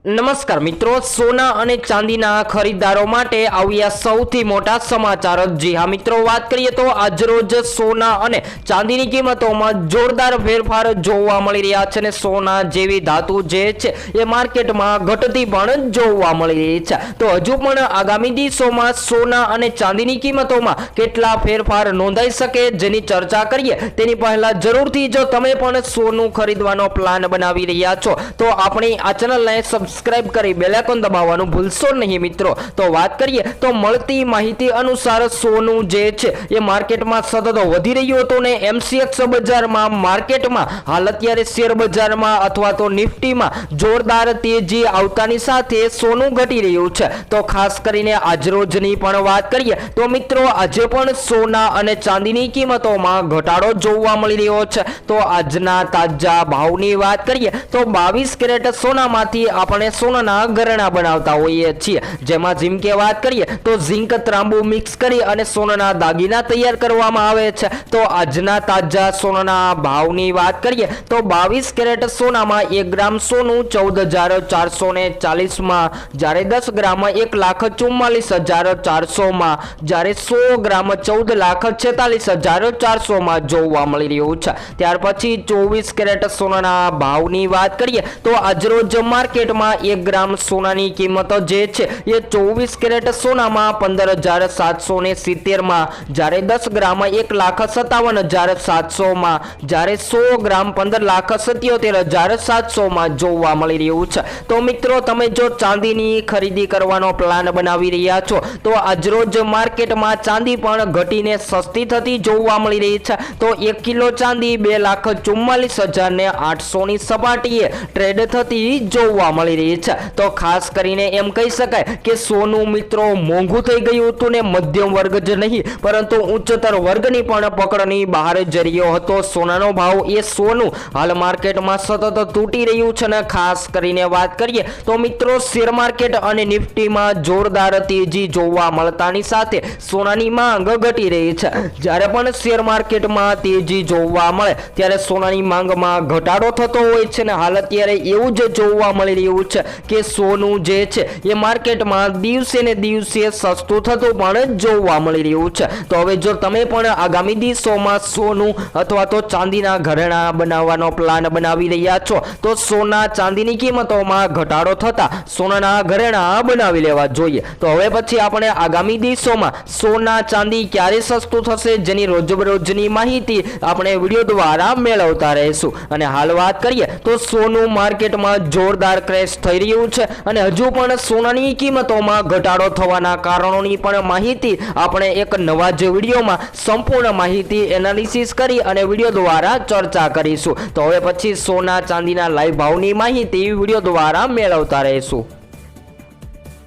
નમસ્કાર મિત્રો, સોના અને ચાંદીના ખરીદદારો માટે આવ્યા સૌથી મોટા સમાચાર। જી હા મિત્રો, વાત કરીએ તો આજરોજ સોના અને ચાંદીની કિંમતોમાં જોરદાર ફેરફાર જોવા મળી રહ્યા છે અને સોના જેવી ધાતુ જે છે એ માર્કેટમાં ઘટતી પણ જોવા મળી રહી છે। તો હજુ પણ આગામી દિવસોમાં સોના અને ચાંદીની કિંમતોમાં કેટલા ફેરફાર નોંધાઈ શકે જેની ચર્ચા કરીએ તેની પહેલા જરૂરથી જો તમે પણ સોનું ખરીદવાનો પ્લાન બનાવી રહ્યા છો તો આપણી આ ચેનલને સબસ્ક્રાઇબ કરી બેલ આઇકોન દબાવવાનું ભૂલશો નહીં મિત્રો। તો વાત કરીએ તો મળતી માહિતી અનુસાર સોનું જે છે એ માર્કેટમાં સતત વધી રહ્યું હતું ને એમસીએક્સ બજારમાં માર્કેટમાં હાલ અત્યારે શેર બજારમાં અથવા તો નિફ્ટીમાં જોરદાર તેજી આવતાની સાથે સોનું ઘટી રહ્યું છે। તો ખાસ કરીને આજરોજની પણ વાત કરીએ તો મિત્રો આજે પણ સોના અને ચાંદીની કિંમતોમાં ઘટાડો જોવા મળી રહ્યો છે। તો આજના તાજા ભાવની વાત કરીએ તો 22 કેરેટ સોનામાંથી આપણે સોનાના ઘરેણા બનાવતા હોઈએ છીએ, જેમાં જેમ કે વાત કરીએ તો ઝીંક ત્રાંબુ મિક્સ કરી અને સોનાના દાગીના તૈયાર કરવામાં આવે છે। તો આજના તાજા સોનાના ભાવની વાત કરીએ તો 22 કેરેટ સોનામાં 1 ગ્રામ સોનું 14,440 માં, જ્યારે 10 ગ્રામ 1,44,400 માં, જ્યારે 100 ગ્રામ 14,46,400 માં જોવા મળી રહ્યું છે। ત્યાર પછી 24 કેરેટ સોનાના ભાવની વાત કરીએ તો આજરોજ માર્કેટમાં 1 ગ્રામ સોનાની કિંમત જે છે એ 24 કેરેટ સોનામાં 15,770 માં, જ્યારે 10 ગ્રામ 1,57,700 માં, જ્યારે 100 ગ્રામ 15,77,700 માં જોવા મળી રહ્યું છે। તો મિત્રો તમે જો ચાંદીની ખરીદી કરવાનો પ્લાન બનાવી રહ્યા છો તો આજરોજ માર્કેટમાં ચાંદી પણ ઘટીને સસ્તી થતી જોવા મળી રહી છે। તો 1 કિલો ચાંદી 2,44,800 ની સપાટીએ ટ્રેડ થતી જોવા મળી રહી છે। તો ખાસ કરીને એમ કહી શકાય કે સોનું મિત્રો મોંઘું થઈ ગયું હતું ને મધ્યમ વર્ગ જ નહીં પરંતુ ઉચ્ચતર વર્ગની પણ પકડની બહાર જઈ રહ્યો હતો સોનાનો ભાવ। એ સોનું હાલ માર્કેટમાં સતત તૂટી રહ્યું છે ને ખાસ કરીને વાત કરીએ તો મિત્રો શેર માર્કેટ અને નિફ્ટીમાં જોરદાર તેજી જોવા મળતાની સાથે સોનાની માંગ ઘટી રહી છે। જ્યારે પણ શેર માર્કેટમાં તેજી જોવા મળે ત્યારે સોનાની માંગમાં ઘટાડો થતો હોય છે ને હાલ અત્યારે એવું જ જોવા મળી રહ્યું છે કે સોનું જે છે એ માર્કેટમાં દિવસે ને દિવસે સસ્તું થતું પણ જોવા મળી રહ્યું છે। તો હવે જો તમે પણ આગામી દિવસોમાં સોનું અથવા તો ચાંદીના ઘરેણા બનાવવાનો પ્લાન બનાવી રહ્યા છો તો સોના ચાંદીની કિંમતોમાં ઘટાડો થતા સોનાના ઘરેણા બનાવી લેવા જોઈએ। તો હવે પછી આપણે આગામી દિવસોમાં સોના ચાંદી ક્યારે સસ્તું થશે જેની રોજબરોજની માહિતી આપણે વિડીયો દ્વારા મેળવતા રહીશું। અને હાલ વાત કરીએ તો સોનું માર્કેટમાં જોરદાર ક્રેશ થઈ રહ્યું છે અને હજુ પણ સોનાની કિંમતોમાં ઘટાડો થવાના કારણોની પણ માહિતી આપણે એક નવા જ વિડીયોમાં સંપૂર્ણ માહિતી એનાલિસિસ કરી અને વિડીયો દ્વારા ચર્ચા કરીશું। તો હવે પછી સોના ચાંદીના લાઈવ ભાવની માહિતી વિડીયો દ્વારા મેળવતા રહીશું।